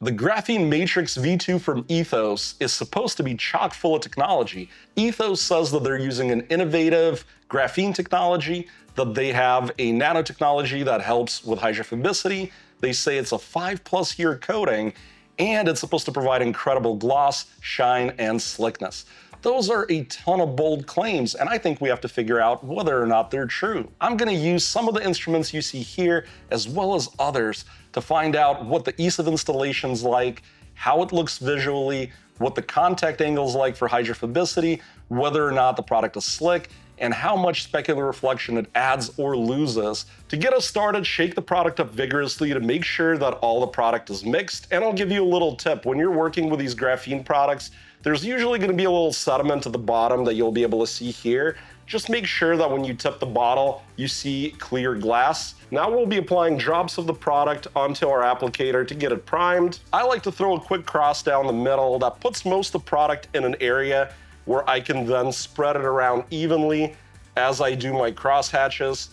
The Graphene Matrix V2 from Ethos is supposed to be chock full of technology. Ethos says that they're using an innovative graphene technology, that they have a nanotechnology that helps with hydrophobicity. They say it's a 5+ year coating, and it's supposed to provide incredible gloss, shine, and slickness. Those are a ton of bold claims, and I think we have to figure out whether or not they're true. I'm gonna use some of the instruments you see here, as well as others, to find out what the ease of installation's like, how it looks visually, what the contact angle's like for hydrophobicity, whether or not the product is slick, and how much specular reflection it adds or loses. To get us started, shake the product up vigorously to make sure that all the product is mixed, and I'll give you a little tip. When you're working with these graphene products, there's usually going to be a little sediment at the bottom that you'll be able to see here. Just make sure that when you tip the bottle, you see clear glass. Now we'll be applying drops of the product onto our applicator to get it primed. I like to throw a quick cross down the middle that puts most of the product in an area where I can then spread it around evenly as I do my cross hatches.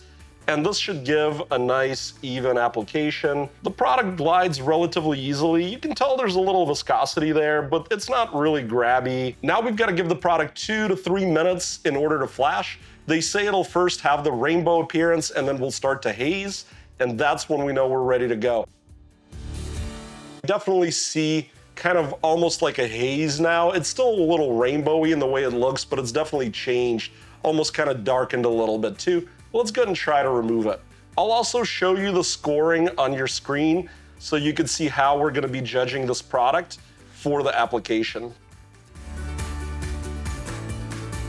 And this should give a nice, even application. The product glides relatively easily. You can tell there's a little viscosity there, but it's not really grabby. Now we've got to give the product 2 to 3 minutes in order to flash. They say it'll first have the rainbow appearance, and then we'll start to haze, and that's when we know we're ready to go. Definitely see kind of almost like a haze now. It's still a little rainbowy in the way it looks, but it's definitely changed, almost kind of darkened a little bit too. Let's go ahead and try to remove it. I'll also show you the scoring on your screen so you can see how we're going to be judging this product for the application.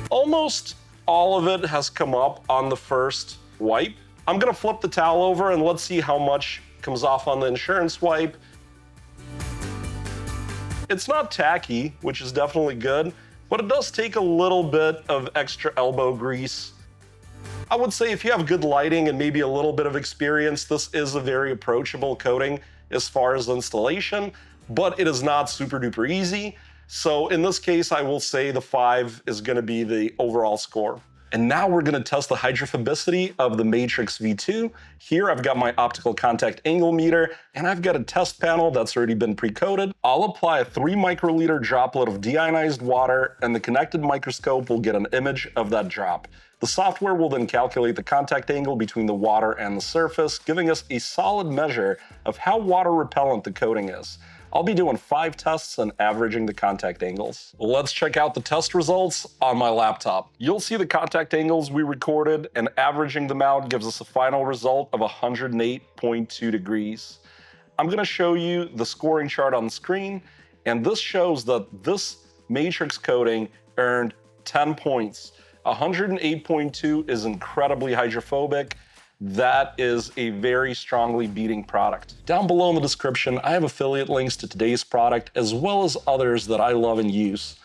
Almost all of it has come up on the first wipe. I'm going to flip the towel over and let's see how much comes off on the insurance wipe. It's not tacky, which is definitely good, but it does take a little bit of extra elbow grease. I would say if you have good lighting and maybe a little bit of experience, this is a very approachable coating as far as installation, but it is not super duper easy. So in this case, I will say the 5 is going to be the overall score. And now we're going to test the hydrophobicity of the Matrix V2. Here I've got my optical contact angle meter, and I've got a test panel that's already been pre-coated. I'll apply a 3 microliter droplet of deionized water, and the connected microscope will get an image of that drop. The software will then calculate the contact angle between the water and the surface, giving us a solid measure of how water repellent the coating is. I'll be doing 5 tests and averaging the contact angles. Let's check out the test results on my laptop. You'll see the contact angles we recorded, and averaging them out gives us a final result of 108.2 degrees. I'm going to show you the scoring chart on the screen, and this shows that this matrix coating earned 10 points. 108.2 is incredibly hydrophobic. That is a very strongly beating product. Down below in the description, I have affiliate links to today's product as well as others that I love and use.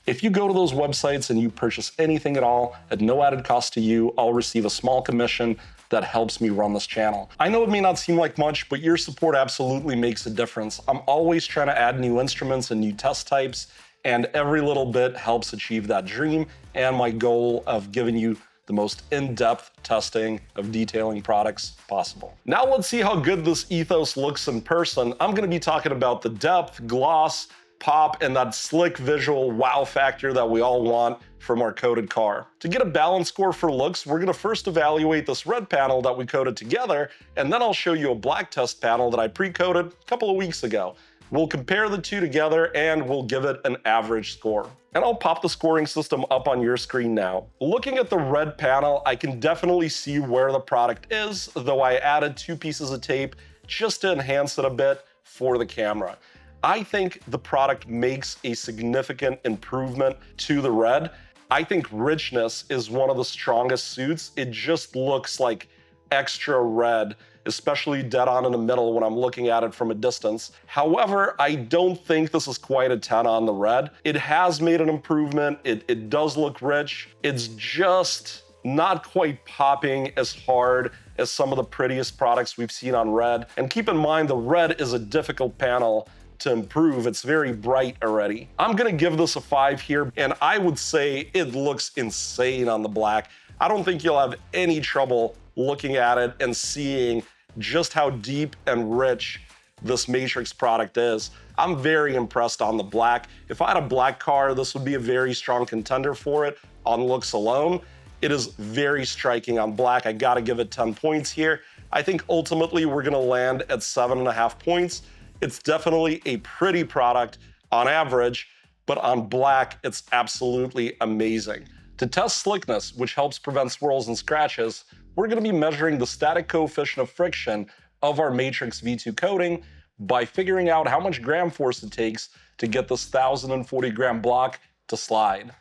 If you go to those websites and you purchase anything at all at no added cost to you, I'll receive a small commission that helps me run this channel. I know it may not seem like much, but your support absolutely makes a difference. I'm always trying to add new instruments and new test types, and every little bit helps achieve that dream and my goal of giving you the most in-depth testing of detailing products possible. Now let's see how good this Ethos looks in person. I'm gonna be talking about the depth, gloss, pop, and that slick visual wow factor that we all want from our coated car. To get a balanced score for looks, we're gonna first evaluate this red panel that we coated together, and then I'll show you a black test panel that I pre-coated a couple of weeks ago. We'll compare the two together and we'll give it an average score. And I'll pop the scoring system up on your screen now. Looking at the red panel, I can definitely see where the product is, though I added 2 pieces of tape just to enhance it a bit for the camera. I think the product makes a significant improvement to the red. I think richness is one of the strongest suits. It just looks like extra red, especially dead on in the middle when I'm looking at it from a distance. However, I don't think this is quite a 10 on the red. It has made an improvement. It does look rich. It's just not quite popping as hard as some of the prettiest products we've seen on red. And keep in mind, the red is a difficult panel to improve. It's very bright already. I'm gonna give this a 5 here, and I would say it looks insane on the black. I don't think you'll have any trouble looking at it and seeing just how deep and rich this Matrix product is. I'm very impressed on the black. If I had a black car, this would be a very strong contender for it on looks alone. It is very striking on black. I gotta give it 10 points here. I think ultimately we're gonna land at 7.5 points. It's definitely a pretty product on average, but on black, it's absolutely amazing. To test slickness, which helps prevent swirls and scratches, we're gonna be measuring the static coefficient of friction of our Matrix V2 coating by figuring out how much gram force it takes to get this 1,040 gram block to slide.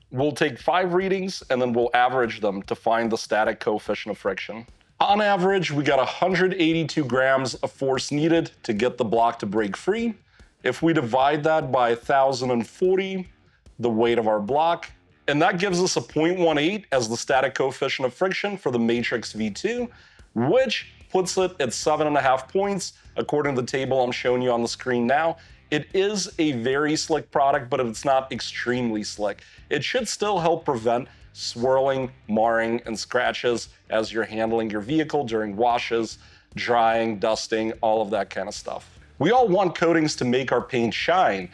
We'll take 5 readings and then we'll average them to find the static coefficient of friction. On average, we got 182 grams of force needed to get the block to break free. If we divide that by 1,040, the weight of our block, and that gives us a 0.18 as the static coefficient of friction for the Matrix V2, which puts it at 7.5 points, according to the table I'm showing you on the screen now. It is a very slick product, but it's not extremely slick. It should still help prevent swirling, marring, and scratches as you're handling your vehicle during washes, drying, dusting, all of that kind of stuff. We all want coatings to make our paint shine,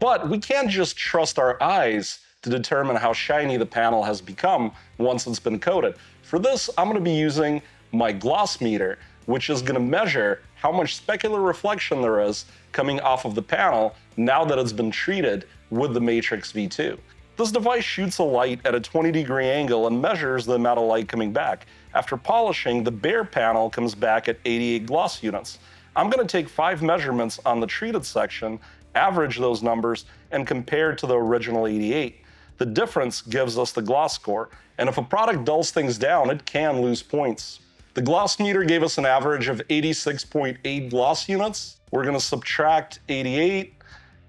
but we can't just trust our eyes to determine how shiny the panel has become once it's been coated. For this, I'm gonna be using my gloss meter, which is gonna measure how much specular reflection there is coming off of the panel now that it's been treated with the Matrix V2. This device shoots a light at a 20-degree angle and measures the amount of light coming back. After polishing, the bare panel comes back at 88 gloss units. I'm gonna take 5 measurements on the treated section, average those numbers, and compare to the original 88. The difference gives us the gloss score, and if a product dulls things down, it can lose points. The gloss meter gave us an average of 86.8 gloss units. We're gonna subtract 88.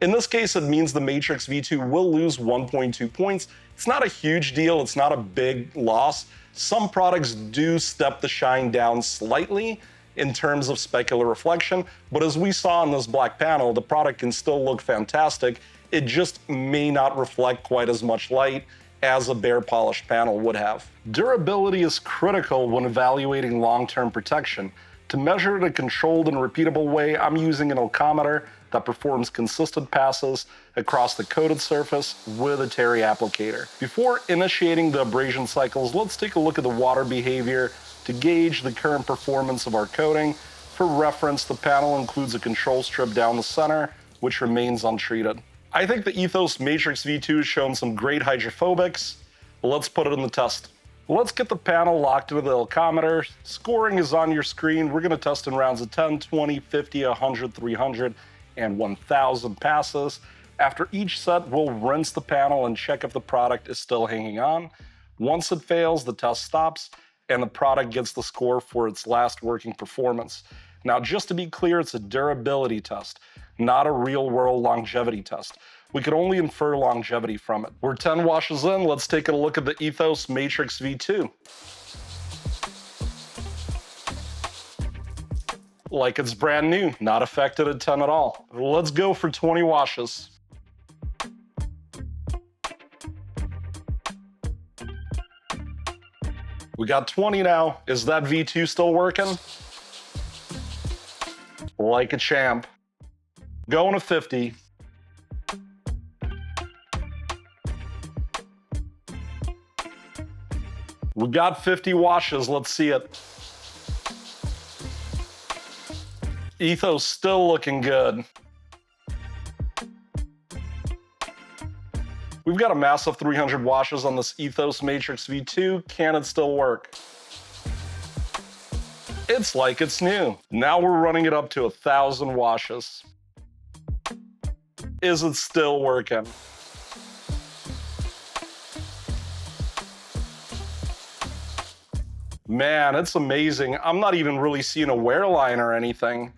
In this case, it means the Matrix V2 will lose 1.2 points. It's not a huge deal, it's not a big loss. Some products do step the shine down slightly in terms of specular reflection, but as we saw in this black panel, the product can still look fantastic. It just may not reflect quite as much light as a bare polished panel would have. Durability is critical when evaluating long-term protection. To measure it in a controlled and repeatable way, I'm using an oximeter that performs consistent passes across the coated surface with a Terry applicator. Before initiating the abrasion cycles, let's take a look at the water behavior to gauge the current performance of our coating. For reference, the panel includes a control strip down the center, which remains untreated. I think the Ethos Matrix V2 has shown some great hydrophobics. Let's put it in the test. Let's get the panel locked into the alcometer. Scoring is on your screen. We're gonna test in rounds of 10, 20, 50, 100, 300, and 1,000 passes. After each set, we'll rinse the panel and check if the product is still hanging on. Once it fails, the test stops, and the product gets the score for its last working performance. Now, just to be clear, it's a durability test, not a real-world longevity test. We can only infer longevity from it. We're 10 washes in. Let's take a look at the Ethos Matrix V2. Like it's brand new, not affected at 10 at all. Let's go for 20 washes. We got 20 now. Is that V2 still working? Like a champ. Going to 50. We got 50 washes, let's see it. Ethos still looking good. We've got a massive 300 washes on this Ethos Matrix V2. Can it still work? It's like it's new. Now we're running it up to 1,000 washes. Is it still working? Man, it's amazing. I'm not even really seeing a wear line or anything.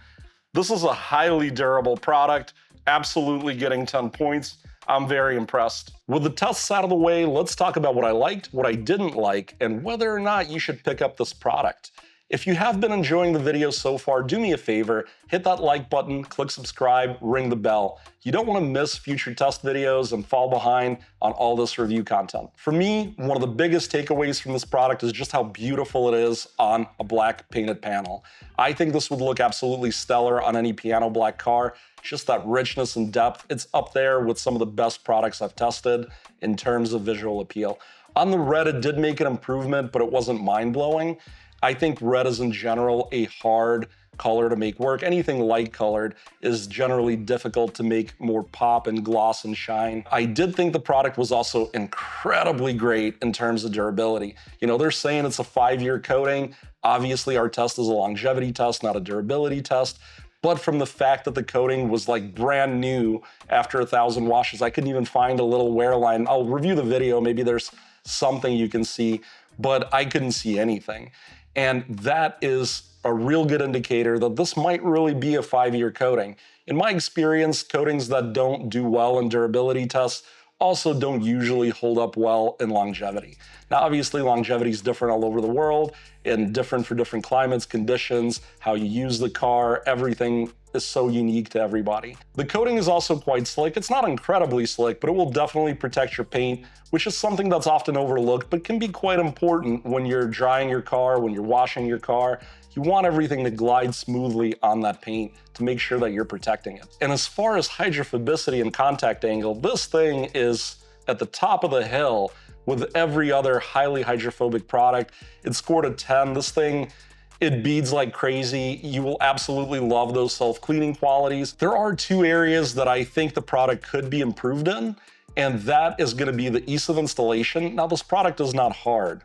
This is a highly durable product, absolutely getting 10 points. I'm very impressed. With the tests out of the way, let's talk about what I liked, what I didn't like, and whether or not you should pick up this product. If you have been enjoying the video so far, do me a favor, hit that like button, click subscribe, ring the bell. You don't want to miss future test videos and fall behind on all this review content. For me, one of the biggest takeaways from this product is just how beautiful it is on a black painted panel. I think this would look absolutely stellar on any piano black car. Just that richness and depth, it's up there with some of the best products I've tested in terms of visual appeal. On the red, it did make an improvement, but it wasn't mind-blowing. I think red is in general a hard color to make work. Anything light colored is generally difficult to make more pop and gloss and shine. I did think the product was also incredibly great in terms of durability. You know, they're saying it's a 5-year coating. Obviously, our test is a longevity test, not a durability test. But from the fact that the coating was like brand new after 1,000 washes, I couldn't even find a little wear line. I'll review the video, maybe there's something you can see, but I couldn't see anything. And that is a real good indicator that this might really be a 5-year coating. In my experience, coatings that don't do well in durability tests also don't usually hold up well in longevity. Now, obviously, longevity is different all over the world and different for different climates, conditions, how you use the car, everything is so unique to everybody. The coating is also quite slick. It's not incredibly slick, but it will definitely protect your paint, which is something that's often overlooked, but can be quite important when you're drying your car, when you're washing your car. You want everything to glide smoothly on that paint to make sure that you're protecting it. And as far as hydrophobicity and contact angle, this thing is at the top of the hill with every other highly hydrophobic product. It scored a 10. This thing, it beads like crazy. You will absolutely love those self-cleaning qualities. There are 2 areas that I think the product could be improved in, and that is going to be the ease of installation. Now, this product is not hard,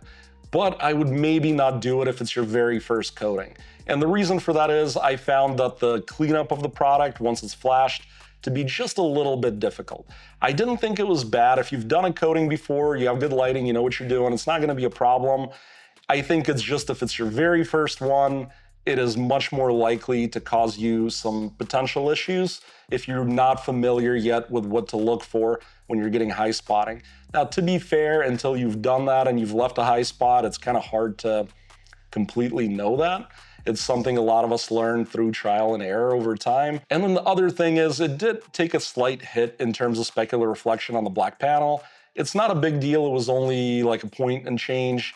but I would maybe not do it if it's your very first coating. And the reason for that is I found that the cleanup of the product once it's flashed to be just a little bit difficult. I didn't think it was bad. If you've done a coating before, you have good lighting, you know what you're doing, it's not going to be a problem. I think it's just if it's your very first one, it is much more likely to cause you some potential issues if you're not familiar yet with what to look for when you're getting high spotting. Now, to be fair, until you've done that and you've left a high spot, it's kind of hard to completely know that. It's something a lot of us learn through trial and error over time. And then the other thing is it did take a slight hit in terms of specular reflection on the black panel. It's not a big deal. It was only like a point and change.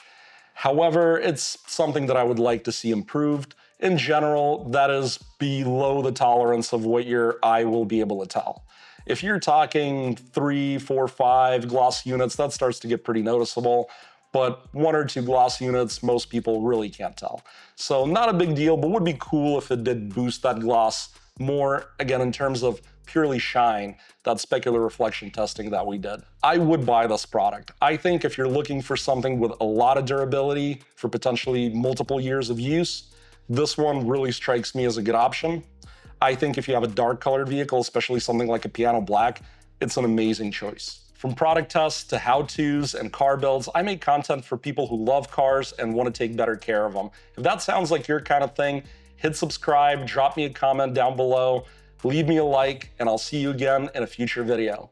However, it's something that I would like to see improved. In general, that is below the tolerance of what your eye will be able to tell. If you're talking 3, 4, 5 gloss units, that starts to get pretty noticeable. But 1 or 2 gloss units, most people really can't tell. So not a big deal, but would be cool if it did boost that gloss more, again, in terms of purely shine, that specular reflection testing that we did. I would buy this product. I think if you're looking for something with a lot of durability for potentially multiple years of use, this one really strikes me as a good option. I think if you have a dark colored vehicle, especially something like a piano black, it's an amazing choice. From product tests to how-tos and car builds, I make content for people who love cars and want to take better care of them. If that sounds like your kind of thing, hit subscribe, drop me a comment down below, leave me a like, and I'll see you again in a future video.